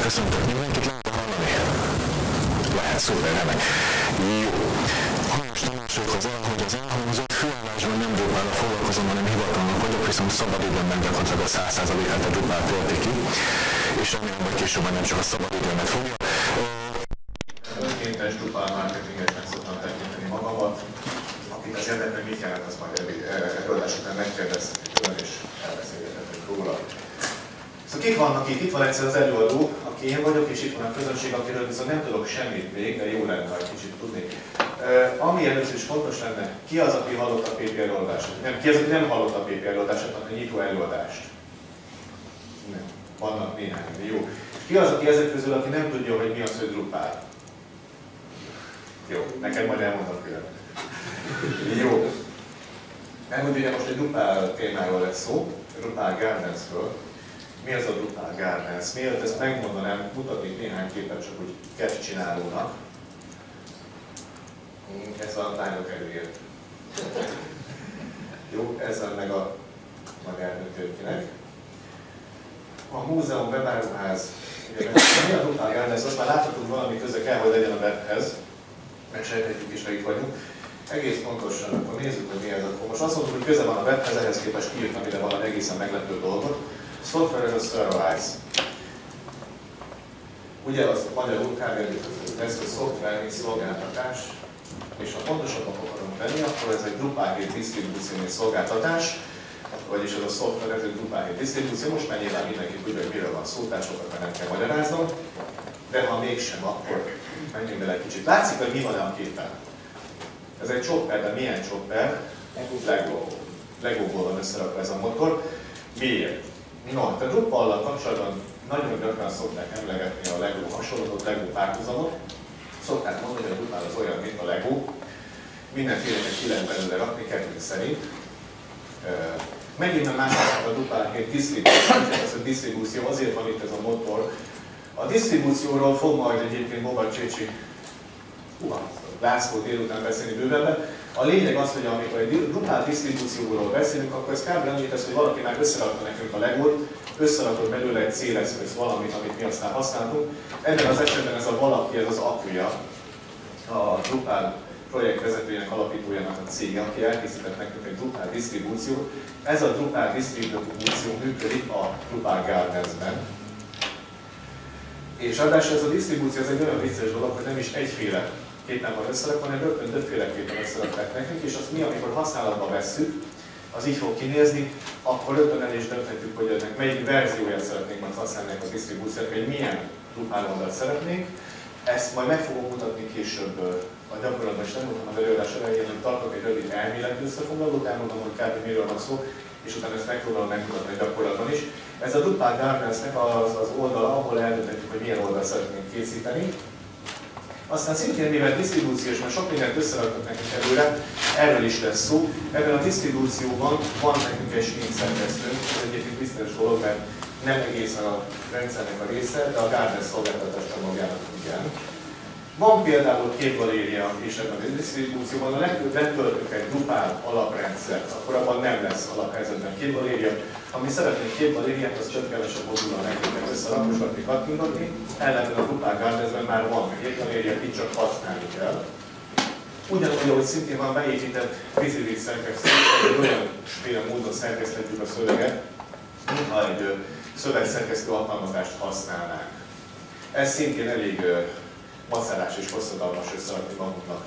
Köszöntök mindenkit, lehet hallani? Lehet, szuper, remek. Jó. Hajas Tamás vagyok, az elhangzott főállásban nem Drupal-ra foglalkozom, hanem hivatalnak vagyok, viszont szabadidőmben gyakorlatilag a 100%-át a Drupal tölti ki, és remélem, hogy később nem csak a szabadidőmet fogja. Önkéntes Drupal marketinget meg szoktam tekinteni magamat. Akit az érdekel, mit jelent, azt majd előadás után megkérdezhetik külön, és elbeszélgethetek róla. Szóval kik vannak itt? Itt van egyszer az előadó, aki én vagyok, és itt van a közönség, akiről viszont nem tudok semmit még, de jó lenne, ha egy kicsit tudnék. Ami először is fontos lenne, ki az, aki hallott a PP előadást? Nem, ki az, aki nem hallott a PP előadást, hanem a nyitó előadást? Nem. Vannak néhány, jó. Ki az, aki ezek közül, aki nem tudja, hogy mi az, hogy Drupal? Jó, neked majd elmondom külön. Jó. Nem úgy, ugye most egy Drupal témáról lesz szó, Drupal Gardensről. Mi az a Drupal Gardens? Miért ezt megmondanám, mutatnék néhány képet, csak úgy kert csinálónak. Ez a lányok előért. Jó, ezzel meg a magánőtőkinek. A múzeum, webáruház. Mi a Drupal Gardens? Azt már láthatunk, valami köze kell, hogy legyen a webhez. Megsejthetjük is, ha itt vagyunk. Egész pontosan, akkor nézzük, hogy mi ez akkor. Most azt mondtuk, hogy köze van a webhez, ehhez képest kiírtam ide valami egészen meglepő dolgot. Software as a Service. Ugye az magyarul kb. Ez a szoftver, mint szolgáltatás, és ha pontosabban akarunk venni, akkor ez egy Drupal 7 disztribúciós szolgáltatás, vagyis ez a szoftver, ez egy Drupal 7 disztribúció. Most már nyilván mindenki tudja, hogy miről van szó, tehát sokat már nem kell magyaráznom, de ha mégsem, akkor menjünk bele egy kicsit. Látszik, hogy mi van a képen? Ez egy chopper, de milyen chopper? Legóból van összerakva ez a motor. Miért? No, a Drupal-lal kapcsolatban nagyon gyakran szokták emlegetni a Lego hasonlatot, Lego párhuzamot. Szokták mondani, hogy a Drupal az olyan, mint a Lego. Mindenféleket ki lehet belőle rakni, kettőnk szerint. Megint más a Drupal 7 disztribúció, ez a disztribúció, azért van itt ez a motor. A disztribúcióról fog majd egyébként Boba Csécsi László délután beszélni bővebben. A lényeg az, hogy amikor egy Drupal disztribúcióról beszélünk, akkor ez kb. Annyit tesz, hogy valaki már összerakta nekünk a Legót, összerakott belőle egy céleszköz valamit, amit mi aztán használtunk. Ebben az esetben ez a valaki, ez az apja, a Drupal projektvezetőjének, alapítójának a cége, aki elkészített nekünk egy Drupal disztribúciót. Ez a Drupal disztribúció működik a Drupal Gardensben. És ráadásul ez a disztribúció ez egy olyan vicces dolog, hogy nem is egyféle képen van összerakva, hanem rögtön többféleképpen összerakták nekünk, és azt mi, amikor használatba vesszük, az így fog kinézni, akkor rögtön el is dönthetjük, hogy ennek melyik verzióját szeretnénk majd használni a disztribúciót, hogy milyen Drupal oldalt szeretnénk. Ezt majd meg fogom mutatni később a gyakorlatban, és nem mondtam az előadás elején, hogy tartok egy rövid elméleti összefoglalót, elmondom, hogy kb. Miről van szó, és utána ezt megpróbálom megmutatni a gyakorlatban is. Ez a Drupal Gardensnek az oldala, ahol eldönthetjük, hogy milyen oldalt szeretnénk készíteni. Aztán szintén, mivel disztribúciós, mert sok mindent összeraknak nekünk előre, erről is lesz szó. Ebben a disztribúcióban van nekünk egy smink szerkesztőnk, ez egyébként biztos dolog, mert nem egészen a rendszernek a része, de a Gardens szolgáltatás csomagjának igen. Van például képgaléria is ebben a disztribúcióban, ha letöltünk egy Drupal alaprendszert, akkor abban nem lesz alaphelyzetben képgaléria. Ha mi szeretnénk képgalériát, az csak kevesebb modulal nekünk összerakosgatni, kattintani. Ellenben a Drupal Gardensben már van képgaléria, itt csak használni kell. Ugyanúgy, ahogy szintén van beépített vízirít szerkesztő, hogy olyanféle módon szerkeszthetjük a szöveget, mintha egy szövegszerkesztő alkalmazást használnánk. Ez szintén elég macerás és hosszadalmas összerakni magunknak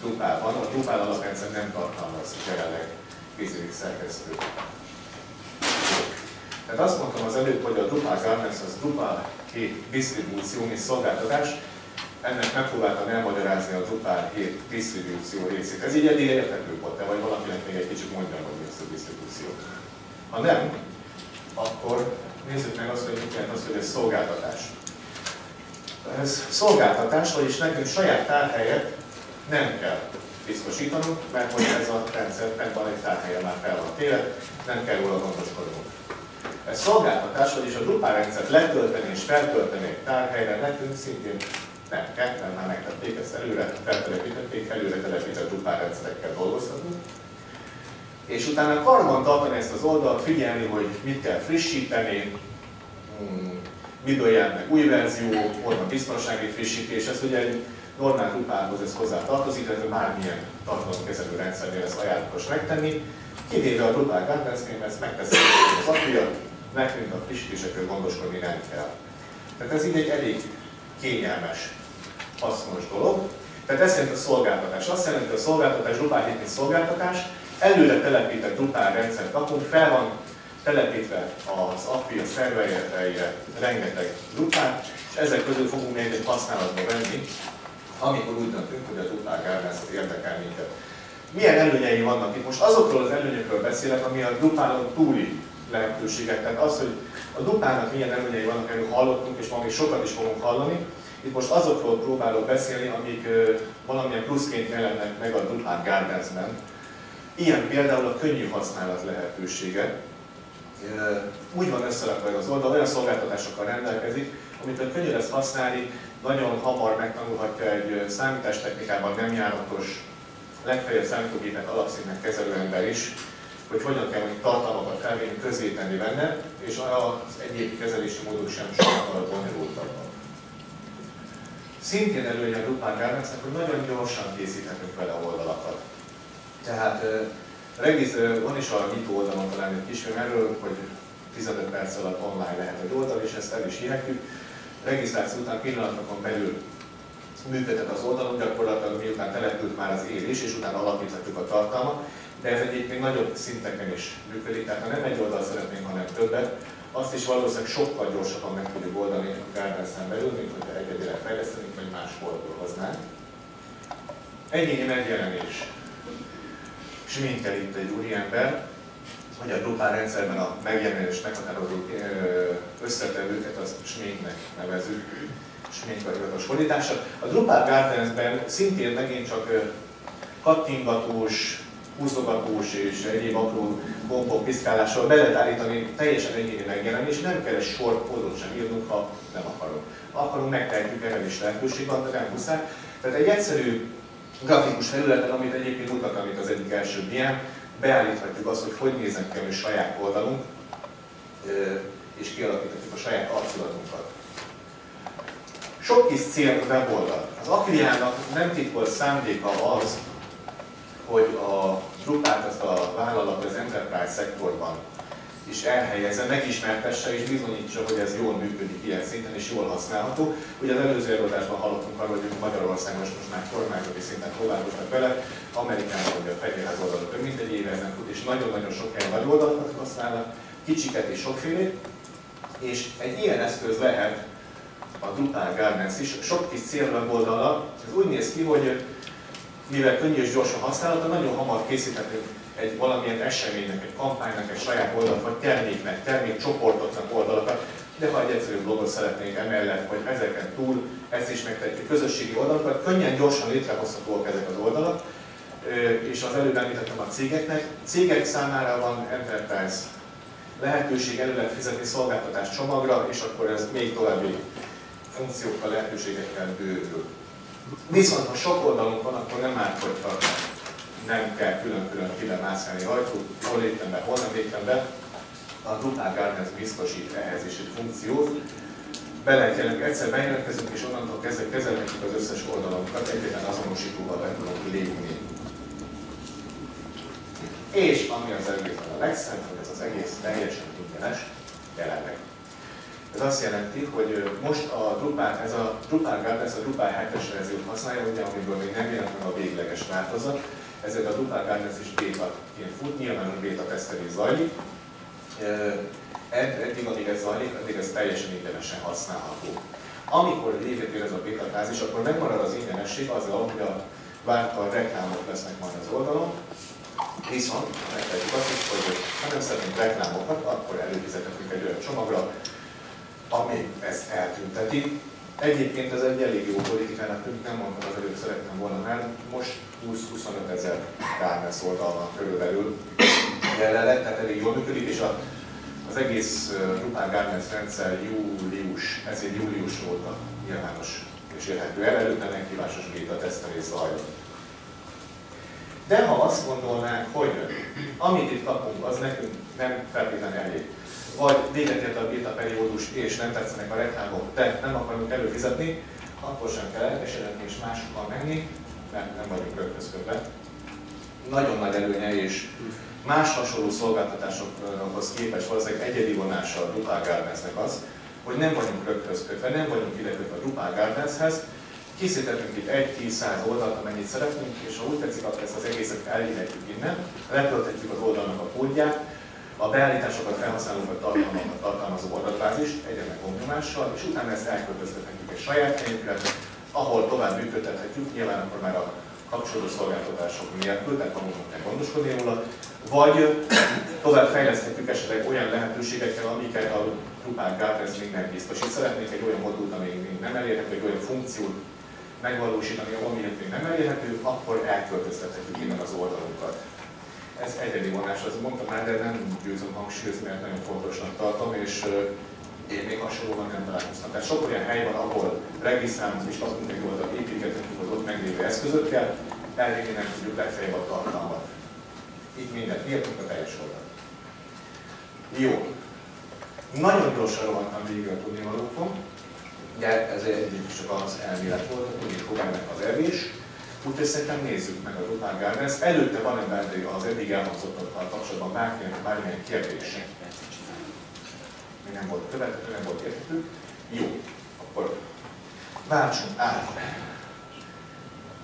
Drupalban. A Drupal alaprendszer nem tartalmaz jelenleg vízirít szerkesztőt. Tehát azt mondtam az előbb, hogy a Drupal Gardens az Drupal 7 disztribúció és szolgáltatás. Ennek megpróbáltam elmagyarázni a Drupal 7 disztribúció részét. Ez így eddig érthető volt, vagy valakinek még egy kicsit mondjam, hogy mi az a disztribúció. Ha nem, akkor nézzük meg azt, hogy mit jelent az, hogy ez szolgáltatás. Ez szolgáltatás, vagyis nekünk saját tárhelyet nem kell biztosítanunk, mert hogy ez a rendszer van egy tárhelye már fel van téve, nem kell róla gondoskodnunk. Ez szolgáltatás, vagyis a Drupal rendszert letölteni és feltölteni egy tárhelyre nekünk szintén nem kell, mert már megtették ezt előre, feltelepítették, előre telepített Drupal rendszerekkel dolgozhatunk. És utána karban tartani ezt az oldalt, figyelni, hogy mit kell frissíteni, miből jelent meg új verzió, hol van biztonsági frissítés, ez ugye egy normál Drupalhoz ez hozzá tartozik, illetve bármilyen tartalomkezelő rendszernél ezt ajánlatos megtenni, kivéve a Drupal Guardians-nél, ezt megteszem az apja, nekünk a frissítésekről gondoskodni nem kell. Tehát ez így egy elég kényelmes, hasznos dolog. Tehát ez szerint a szolgáltatás. Azt jelenti, hogy a szolgáltatás, Drupal 7 mint szolgáltatás, előre telepített Drupal rendszert kapunk, fel van telepítve az API, a szerverjeire rengeteg Drupal, és ezek közül fogunk még egy használatba venni, amikor úgy döntünk, hogy a Drupal Guardians érdekel minket. Milyen előnyei vannak itt? Most azokról az előnyökről beszélek, ami a Drupalon túli lehetőségek. Tehát az, hogy a Drupalnak milyen előnyei vannak, erről hallottunk, és ma még sokat is fogunk hallani. Itt most azokról próbálok beszélni, amik valamilyen pluszként jelennek meg a Drupal Guardians-ben. Ilyen például a könnyű használat lehetősége. Úgy van összerakva az oldal, olyan szolgáltatásokkal rendelkezik, amit a könnyű lesz használni, nagyon hamar megtanulhatja egy számítástechnikában nem járatos, legfeljebb számítógépet alapszínnek kezelő ember is, hogy hogyan kell mondjuk tartalmakat felvenni, közzétenni benne, és az egyéb kezelési módok sem sokkal bonyolultabbak. Szintén előnye a Drupal Guardians-nek, hogy nagyon gyorsan készíthetünk vele oldalakat. Tehát van is a nyitó oldalon talán egy kisfilm erről, hogy 15 perc alatt online lehet egy oldal, és ezt el is hihetjük. Regisztráció után pillanatokon belül működhet az oldalon, gyakorlatilag miután települt már az érés, és utána alakíthatjuk a tartalmat, de ez egyébként nagyobb szinteken is működik, tehát ha nem egy oldal szeretnénk, hanem többet, azt is valószínűleg sokkal gyorsabban meg tudjuk oldani a Guardians-en belül, mint hogyha egyedileg fejlesztenénk, vagy más hol hoznánk. Egyéni megjelenés. Sminkel itt egy úriember, hogy a Drupal rendszerben a megjelenést meghatározó összetevőket azt sminknek nevezzük, smink a hivatalos fordítása. A Drupal Guardians-ben szintén megint csak kattingatós, húzogatós és egyéb apró gombok piszkálással be lehet állítani teljesen egyéni megjelenés, nem kell egy sor kódot sem írnunk, ha nem akarunk. Ha akarunk, megtehetjük, erre is lehetőség van, de nem muszáj. Tehát egy egyszerű grafikus felületen, amit egyébként mutattam itt az egyik első dián, beállíthatjuk azt, hogy hogy néznek ki a mi saját oldalunk, és kialakíthatjuk a saját arculatunkat. Sok kis cél weboldal. Az Akiliának nem titkolt szándéka az, hogy a Drupalt ezt a vállalat az enterprise szektorban is elhelyezze, megismertesse és bizonyítsa, hogy ez jól működik ilyen szinten és jól használható. Ugye az előző előadásban hallottunk arról, hogy Magyarországon most már kormányzati szinten próbálkoznak vele, Amerikában ugye a fegyverház oldalak több mint egy éve ezen fut, és nagyon-nagyon sok helyen nagy oldalakat használnak, kicsiket és sokfélét, és egy ilyen eszköz lehet a Drupal Guardians is, sok kis célweboldallal. Ez úgy néz ki, hogy mivel könnyű és gyorsan használata, nagyon hamar készíthetünk egy valamilyen eseménynek, egy kampánynak, egy saját oldalat, vagy terméknek, termékcsoportoknak oldalakat, de ha egy egyszerű blogot szeretnénk emellett, vagy ezeken túl, ezt is megtehetjük közösségi oldalakat, könnyen, gyorsan létrehozhatóak ezek az oldalak, és az előbb említettem a cégeknek. Cégek számára van enterprise lehetőség, elő lehet fizetni szolgáltatás csomagra, és akkor ez még további funkciókkal, lehetőségekkel bővül. Viszont ha sok oldalunk van, akkor nem árt, hogyha nem kell külön-külön kilemászálni rajtuk, hol léptem be, hol nem léptem be. A Drupal Guardians biztosít ehhez is egy funkciót. Be lehet jelentkezni, egyszer bejelentkezünk, és onnantól kezdve kezelhetjük az összes oldalunkat, egyetlen azonosítóval be tudunk lépni. És ami az egészben a legszebb, hogy ez az egész teljesen ingyenes jelenleg. Ez azt jelenti, hogy most a Drupal Guardians a Drupal 7-es verziót használja, ugye, amiből még nem jelent meg a végleges változat, ezért a Drupal Guardians is bétaként fut, nyilván a béta tesztelés zajlik. Eddig, amíg ez zajlik, addig ez teljesen ingyenesen használható. Amikor véget ér ez a béta fázis, akkor megmarad az ingyenesség azzal, hogy a vártal reklámok lesznek majd az oldalon, viszont megtehetjük azt is, hogy ha nem szeretnénk reklámokat, akkor előfizethetünk egy olyan csomagra, ami ezt eltünteti. Egyébként ez egy elég jó politikának tűnik, nem mondtam az előbb, szeretném volna, mert most 20-25 ezer Guardians oldal van körülbelül jelenleg, tehát elég jól működik, és az egész Drupal Guardians rendszer ezért július óta nyilvános és érhető el, előtte meghívásos béta tesztelés zajlott. De ha azt gondolnánk, hogy amit itt kapunk, az nekünk nem feltétlenül elég, vagy véget ért a beta periódus és nem tetszenek a reklámok, de nem akarunk előfizetni, akkor sem kell elkeseredni és másokkal menni, mert nem vagyunk rögtözködve. Nagyon nagy előnye és más hasonló szolgáltatásokhoz képest valószínűleg egyedi vonása a Drupal Gardensnek az, hogy nem vagyunk rögtözködve, nem vagyunk idekötve a Drupal Gardenshez, készítettünk itt 1-10-100 oldalt, amennyit szeretnénk, és ha úgy tetszik, akkor ezt az egészet elvihetjük innen, letölthetjük az oldalnak a kódját, a beállításokat, felhasználókat, tartalmakat tartalmazó adatbázist egyenleg gombnyomással, és utána ezt elköltöztethetjük egy saját helyünkre, ahol tovább működtethetjük, nyilván akkor már a kapcsolódó szolgáltatások nélkül, tehát magunknak kell gondoskodni róla, vagy tovább fejleszthetjük esetleg olyan lehetőségekkel, amiket a Drupal Gardens még nem biztosít. Szeretnék egy olyan modult, ami még nem elérhető, egy olyan funkciót megvalósítani, amiért még nem elérhető, akkor elköltöztethetjük innen az oldalunkat. Ez egyedi vonás, azt mondtam már, de nem győzöm hangsúlyozni, mert nagyon fontosnak tartom, és én még hasonlóan nem találkoztam. Tehát sok olyan hely van, ahol regisztrálunk és kapunk egy oldalt, építgetünk az ott meglévő eszközökkel, elvinni nem tudjuk legfeljebb a tartalmat. Itt mindent írtunk a teljes oldalt. Jó. Nagyon gyorsan rohantam végig a tudnivalókon, de ez egyébként csak az elmélet volt, hogy tudni fogalmnak az evés. Úgyhogy szerintem nézzük meg a Drupal Gardens. Előtte van-e az eddig elhangzottakkal kapcsolatban bármilyen kérdése? Mi nem volt követhető, nem volt érthető. Jó, akkor váltsunk át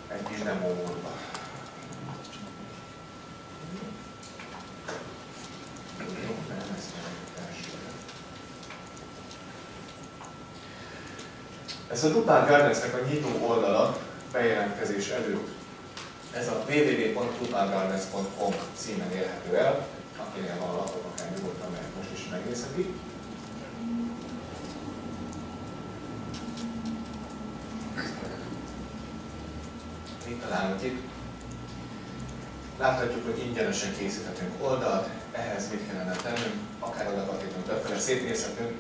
egy kis demo módba. Ez a Drupal Gardensnek a nyitó oldala bejelentkezés előtt. Ez a www.drupalgardens.com címen érhető el. Akinél van a laptop, akár nyugodtan, mert most is megnézheti. Mit találunk itt? Láthatjuk, hogy ingyenesen készíthetünk oldalt, ehhez mit kellene tennünk, akár oda kattintunk befele, szétnézhetünk.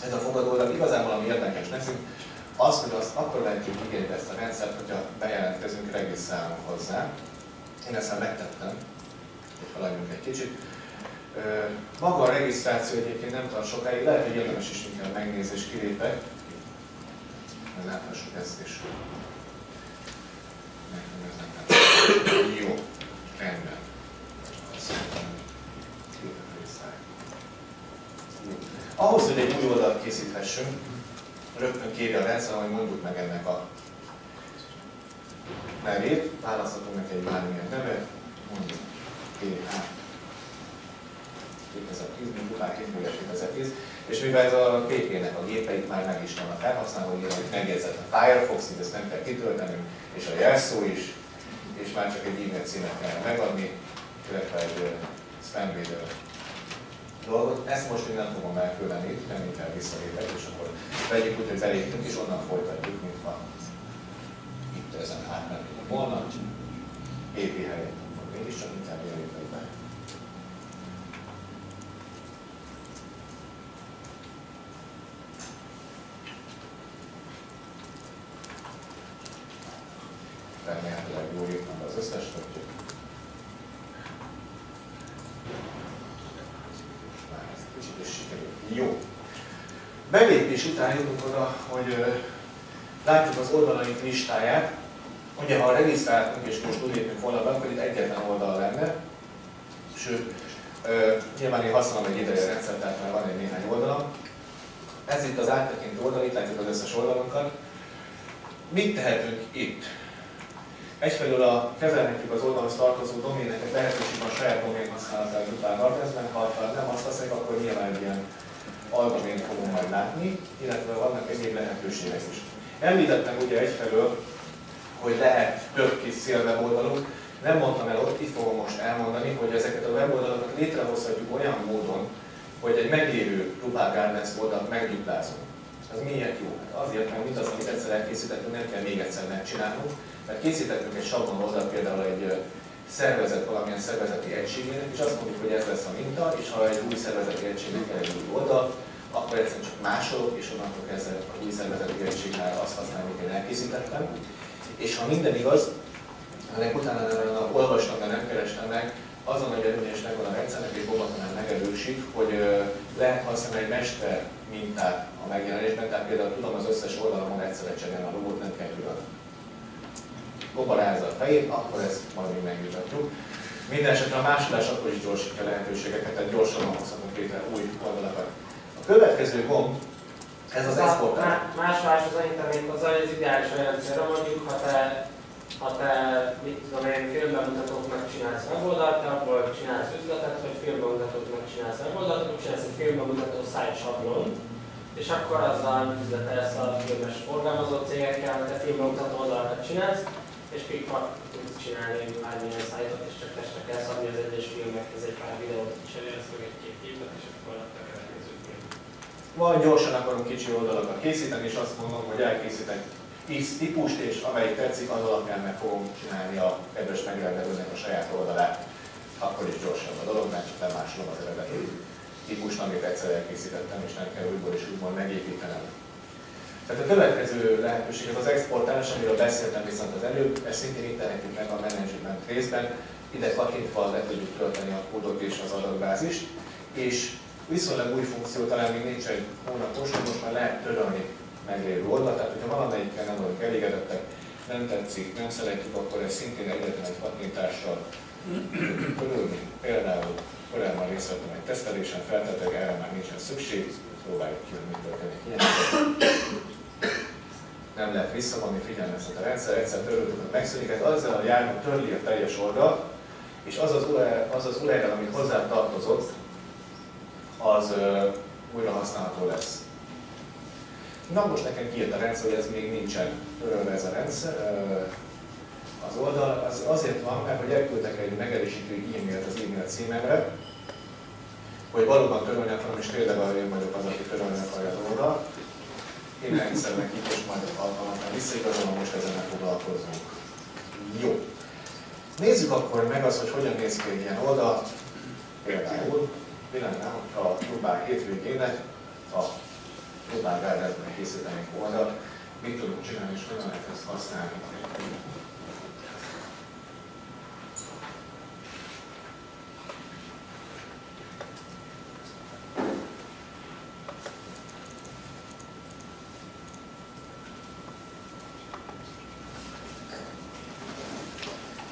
Ez a fogadóoldal igazából ami érdekes nekünk, az, hogy azt akkor vehetjük igénybe ezt a rendszert, hogyha bejelentkezünk, regisztrálunk hozzá. Én ezt már megtettem, hogy haladjunk egy kicsit. Maga a regisztráció egyébként nem tart sokáig, lehet, hogy érdemes is inkább megnézni és kilépek. Láthassuk ezt is. Jó, rendben. Ahhoz, hogy egy új oldalt készíthessünk, rögtön kéri a rendszer, hogy mondjuk meg ennek a nevét, választhatunk neki egy bármilyen nevet, mondjuk TH 2010, Drupal 2010, és mivel ez a PP-nek a gépeit már meg is van a felhasználó, hogy megjegyzett a Firefox, így ezt nem kell kitöltenünk, és a jelszó is, és már csak egy e-mail címet kell megadni, illetve egy spam-védő dolgot. Ezt most én nem fogom elküldenni, nem inkább visszalépek, és akkor vegyük úgy, hogy beléptünk, és onnan folytatjuk, mintha itt ezen átmentünk volna. PP helyett, mégiscsak inkább belépek be. Remélhetőleg jól írtam az összes többet. Jó. Belépés után jutunk oda, hogy látjuk az oldalaink listáját. Ugye, ha regisztráltunk és most úgy lépünk volna be, akkor itt egyetlen oldal lenne. Sőt, nyilván én használom egy ideje rendszert, tehát már van egy néhány oldalam. Ez itt az áttekintő oldal, itt látjuk az összes oldalunkat. Mit tehetünk itt? Egyfelől kezelhetjük az oldalhoz tartozó doméneket, lehetőség van saját domén használatát Drupal Gardensben, ha nem azt teszek, akkor nyilván egy ilyen aldomént fogom majd látni, illetve vannak egyéb lehetőségek is. Említettem ugye egyfelől, hogy lehet több kis weboldalunk. Nem mondtam el ott, itt fogom most elmondani, hogy ezeket a weboldalakat létrehozhatjuk olyan módon, hogy egy meglévő Drupal Gardens oldalt megduplázunk. Az miért jó? Azért, mert mindaz, amit egyszer elkészítettünk, nem kell még egyszer megcsinálnunk, mert készítettünk egy sablon oldalt, például egy szervezet valamilyen szervezeti egységének, és azt mondjuk, hogy ez lesz a minta, és ha egy új szervezeti egységnek kell egy új oldal, akkor egyszerűen csak másolok, és onnantól kezdve a új szervezeti egységnál azt használom, amit én elkészítettem. És ha minden igaz, ennek utána olvastam, de nem kerestem meg, az a nagy előnye is megvan a rendszernek, és bogatanán megerősít, hogy lehet használni egy mester mintát a megjelenésben, tehát például tudom az összes oldalamon egyszerre cserélni a logót, nem kell külön. Gobarázza a fejét, akkor ezt majd még megmutatjuk. Mindenesetre a másolás akkor is gyorsítja a lehetőségeket, tehát gyorsabban hozhatunk létre új oldalakat. A következő gomb, ez az exportál. Másolás az internet az az ideális olyan célra, mondjuk, ha te mit tudom én, filmbemutatóknak csinálsz weboldalt, abból csinálsz üzletet, hogy filmbemutatóknak csinálsz weboldalt, akkor csinálsz egy filmbemutató site sablon, és akkor azzal üzletelsz a filmes forgalmazó cégekkel, te filmbemutató oldalakat csinálsz, és pikpak tudsz csinálni bármilyen szájtot, és csak testre kell szabni az egyes filmekhez egy pár videót, cserélsz meg egy-két képet, és akkor a következő film. Vagy gyorsan akarunk kicsi oldalakat készíteni, és azt mondom, hogy elkészítek X típust, és amelyik tetszik, az alapján meg fogom csinálni a kedves megrendelőnek a saját oldalát. Akkor is gyorsabb a dolog, mert csak lemásolom az eredeti típust, amit egyszer elkészítettem, és nem kell újból és újból megépítenem. Tehát a következő lehetőség az exportálás, amiről beszéltem viszont az előbb, ezt szintén itt tehetjük meg a management részben. Ide kattintva le tudjuk tölteni a kódot és az adatbázist, és viszonylag új funkció, talán még nincs egy hónapos, de most már lehet törölni meglévő oldalt, tehát hogyha valamelyikkel nem vagyunk elégedettek, nem tetszik, nem szeretjük, akkor ez szintén egyetlen egy kattintással törölni. Például korábban részt vettem egy tesztelésen, feltettek, erre már nincsen szükség, próbáljuk ki, hogy mit történik ilyenek. Nem lehet visszavonni, figyelmeztet a rendszer, egyszer töröltük, megszűnik, ez azzal a járnak törli a teljes oldalt, és az az URL, amit hozzá tartozott, az újra használható lesz. Na most nekem kijött a rendszer, hogy ez még nincsen törölve ez a rendszer, az oldal. Az azért van, mert hogy elküldtek egy megerősítő e-mailt az e-mail címemre, hogy valóban törölni akarom, és tényleg én vagyok az, aki törölni akarja az oldalt. Én egyszer nekik, és majd alkalmatlan visszaigazolom, most ezen foglalkozunk. Jó. Nézzük akkor meg azt, hogy hogyan néz ki egy ilyen oldal. Például, pillanatnál, hogyha a Drupal hétvégének a Drupal guide-ben készítenénk oldalt, mit tudunk csinálni, és hogyan lehet ezt használni.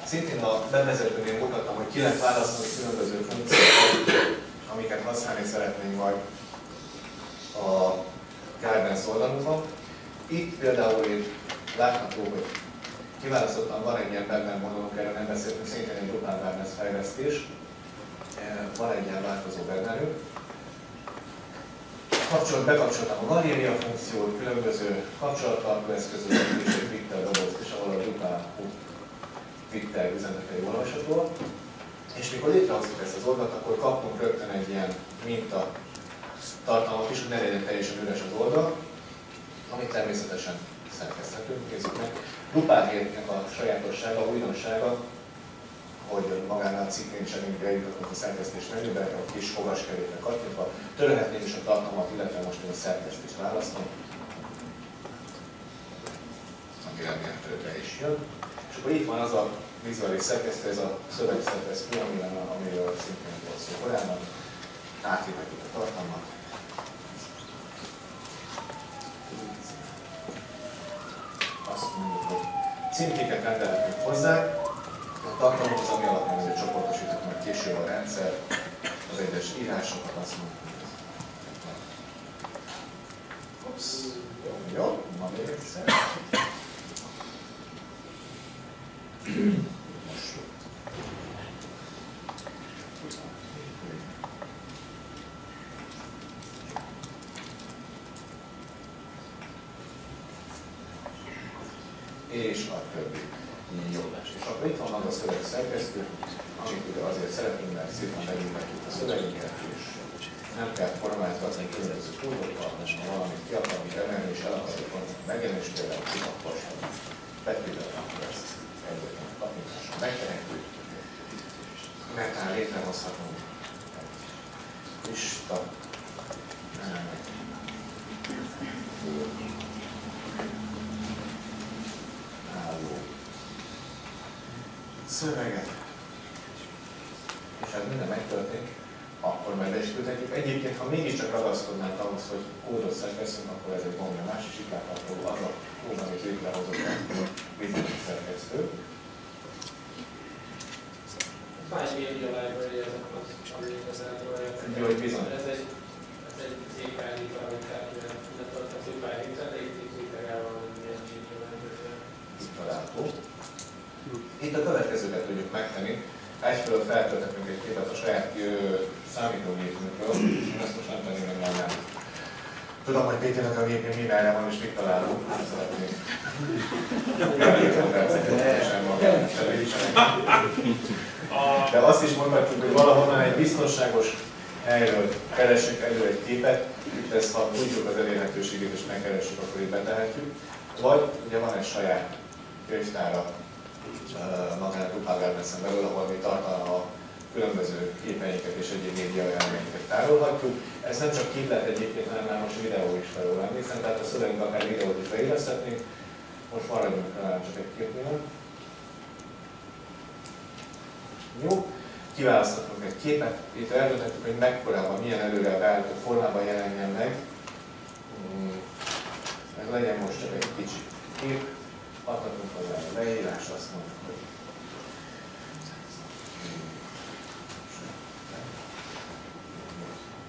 Szintén a bevezetőnél mutattam, hogy ki lehet választani különböző funkciókat, amiket használni szeretnénk majd a kertben oldalunkon. Itt például én látható, hogy kiválasztottam, van egy ilyen bennem vonalunk, erről nem beszéltünk, szintén egy Drupal webhelyet fejlesztés. Van egy ilyen változó bennelünk. Bekapcsoltam a galéria funkciót, különböző kapcsolattartó eszközöket, és egy Twitter dobozt is, ahol a Drupal Twitter üzenetei olvasható. És mikor létrehoztuk ezt az oldalt, akkor kaptunk rögtön egy ilyen minta tartalmat is, hogy ne legyen teljesen üres az oldal, amit természetesen szerkeszthetünk, nézzük meg. Drupal hétnek a sajátossága, a újdonsága, hogy magánál a cikkén sem mindig eljutottunk a szerkesztés menübe, a kis fogaskerékre kattintva. Törölhetném is a tartalmat, illetve most én a szerkesztést választom, ami remélhetőleg be is jön. És akkor itt van az a vizuális szerkesztő, ez a szövegszerkesztő, amiről szintén volt szó korábban. Átírhatjuk a tartalmat. Azt mondjuk, hogy címkéket rendelhetünk hozzá, a tartalomhoz, ami alapján azért csoportosítjuk meg később a rendszer, az egyes írásokat, azt mondjuk. Jó, ma még egyszer. És a többi. Jó. És akkor itt van az a szövegszerkesztő, amit ugye azért szeretünk, mert szépen megindítjuk a szövegünket, és nem kell formáltatni különböző kódokkal, hanem valamit ki akarni emelni, és el akarjuk megjelenést, például kitaposni. Betűvel akkor ezt egyetlen kattintásra megtehetjük. Netán létrehozhatunk egy lista, szöveget. És ez minden megtörténik, akkor majd be is küldhetjük. Egyébként, ha mégiscsak ragaszkodnánk ahhoz, hogy kódot szerkesztünk, akkor ez egy bomnyomás, és itt látható az a kód, amit létrehozott a bizonyos szerkesztő. Fájl média library ezek az, ami igazából ez egy céghányítva, amit tehát a céghányítva, de itt céghányítva van ilyen média library. Itt található. Itt a következőket tudjuk megtenni. Egyfelől feltölthetünk egy képet a saját számítógépünkről, ezt most nem tenném meg már. Tudom, hogy Péternek a gépén mivelre van és mit találunk, nem szeretnék. De azt is mondhatjuk, hogy valahonnan egy biztonságos helyről keressünk elő egy képet, itt ezt ha tudjuk az elérhetőségét és megkeressük, akkor itt betehetjük. Vagy ugye van egy saját könyvtára magán a Drupal webhelyen belül, ahol mi tartalma a különböző képeinket és egyéb média elemeinket tárolhatjuk. Ez nem csak kép lehet egyébként, hanem már most videó is felül emlékszem, tehát a szövegünk akár videót is beilleszthetnénk. Most maradjunk csak egy képnél. Jó, kiválaszthatunk egy képet, itt eldönthetjük, hogy mekkorában, milyen előre beállító formában jelenjen meg. Ez legyen most csak egy kicsi kép. Adhatunk hozzá a leírást, azt mondjuk, hogy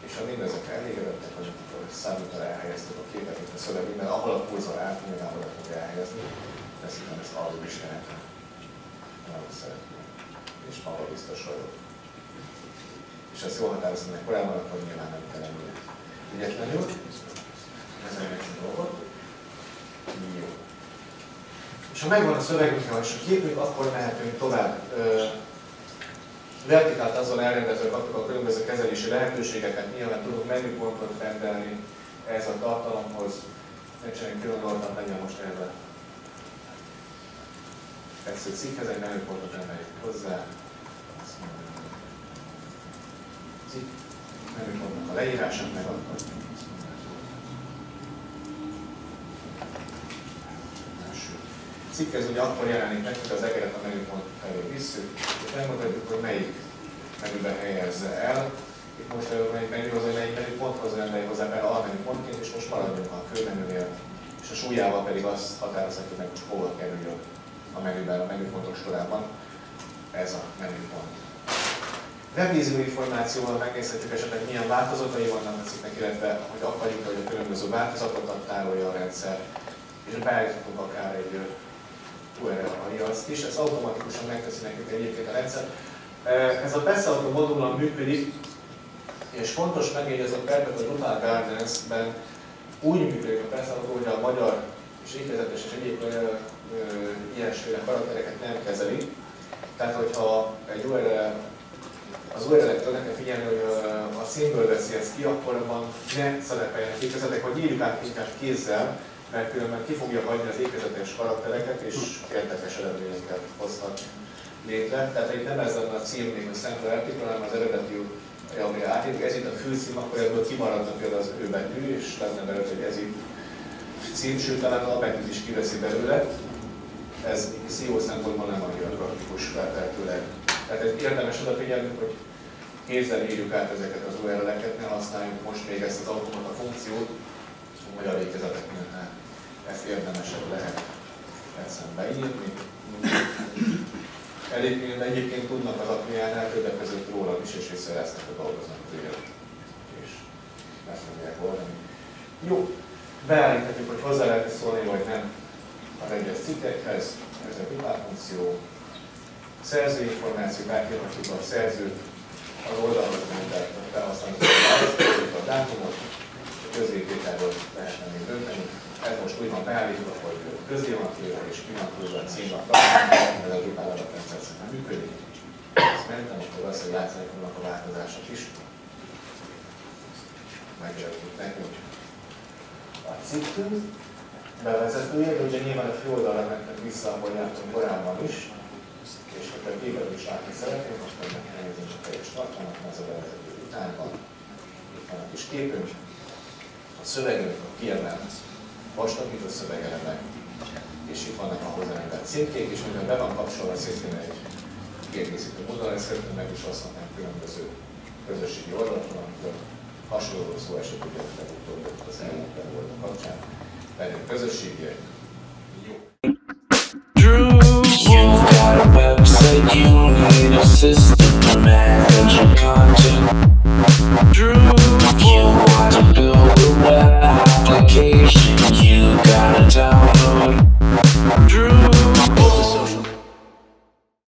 és ha mindezek elégedettek vagyunk, akkor számítóra elhelyeztük a képet itt a szövegünkben, ahol a kurzor állt, nyilván oda tudja elhelyezni, de szerintem ezt alul is lehetne. Nagyon szeretném. És maga biztos vagyok. És ezt jól határozom meg korábban, akkor nyilván nem kell ennyire ügyetlenül. Ezen egy dolgot. Jó. És ha megvan a szövegünk és a képünk, akkor mehetünk tovább. Vertikált azzal elrendezve kapjuk a különböző kezelési lehetőségeket, nyilván tudunk menüpontot rendelni ehhez a tartalomhoz. Ne csináljunk külön dolgokat, legyen most erre. Egyszerű cikkhez egy menüpontot rendeljük hozzá. Cikk menüpontnak a leírását megadhatjuk. Cikkez ugye akkor jelenik meg, hogy az egeret a menüpont felé visszük, és megmutatjuk, hogy melyik menüben helyezze el. Itt most melyik menühoz, hogy melyik menüponthoz rendelje hozzá fel almenüpontként, és most maradjunk a főmenünél, és a súlyával pedig azt határozhatjuk meg, hogy hova kerüljön a menüben, a menüpontok sorában ez a menüpont. Webvízió információval megnézhetjük esetleg milyen változatai vannak a cikknek, illetve hogy akarjuk, hogy a különböző változatokat tárolja a rendszer, és beállíthatunk akár egy URL aliaszt is, ez automatikusan megteszi nekünk egyébként a rendszer. Ez a Perceauto modullal működik, és fontos megjegyezni, hogy a Drupal Gardens-ben úgy működik a Perceauto, hogy a magyar és ékezetes és egyéb ilyesféle karaktereket nem kezeli. Tehát, hogyha egy URL, az URL-ektől ne kell figyelni, hogy a címből veszi ezt ki, akkor abban ne szerepeljenek ékezetek, vagy írjuk át inkább kézzel, mert különben ki fogja hagyni az ékezetes karaktereket, és értekes eredményeket hozhat létre. Tehát itt nem ez lenne a cím, még a Central Article, hanem az eredeti, amire átírjuk, ez itt a fülcím, akkor ebből kimaradna például az ő betű, és lenne belőle, hogy ez itt cím, sőt talán a betűt is kiveszi belőle. Ez SEO szempontból nem annyira praktikus feltehetőleg. Tehát érdemes odafigyelnünk, hogy kézzel írjuk át ezeket az URL-eket, ne használjuk most még ezt az automata funkciót, a magyar ékezeteknél, tehát ezt érdemesebb lehet egyszerűen beírni. Egyébként tudnak az apjánál többek között rólam is, és visszajeleznek, hogy dolgoznak az ügyet, és meg fogják oldani. Jó, beállíthatjuk, hogy hozzá lehet szólni, vagy nem az egyes cikkekhez, ez a Drupal funkció. Szerzőinformációt átírhatjuk a szerzőt, az oldalhoz rendelt a felhasználót, a dátumot, a középítáról lehetne még dönteni. Ez most úgy van beállítva, hogy közé van téve és ki van küldve a címnak, ez a Drupal alaprendszer szerint működik. Ezt mentem, akkor azt, hogy látszanak vannak a változások is. Megjelentjük nekünk a cikkünk bevezetője, de ugye nyilván a főoldalra mentem vissza, ahol jártunk korábban is. És hogyha a képet is látni szeretnénk, most meg megnézzünk a teljes tartalmat, ez a bevezető után van. Itt van a kis képünk, a szövegünk, a kiemelt vastagító szövegelemek, és itt vannak a hozzárendelt címkék, és mivel be van kapcsolva szintén egy kiegészítő módon, ezt szeretném meg is használni különböző közösségi oldalakon, amikor hasonló szó esett, ugye legutóbb az elmúltban volt a kapcsán, pedig közösségiek. Jó. You've got a website, you need a system to manage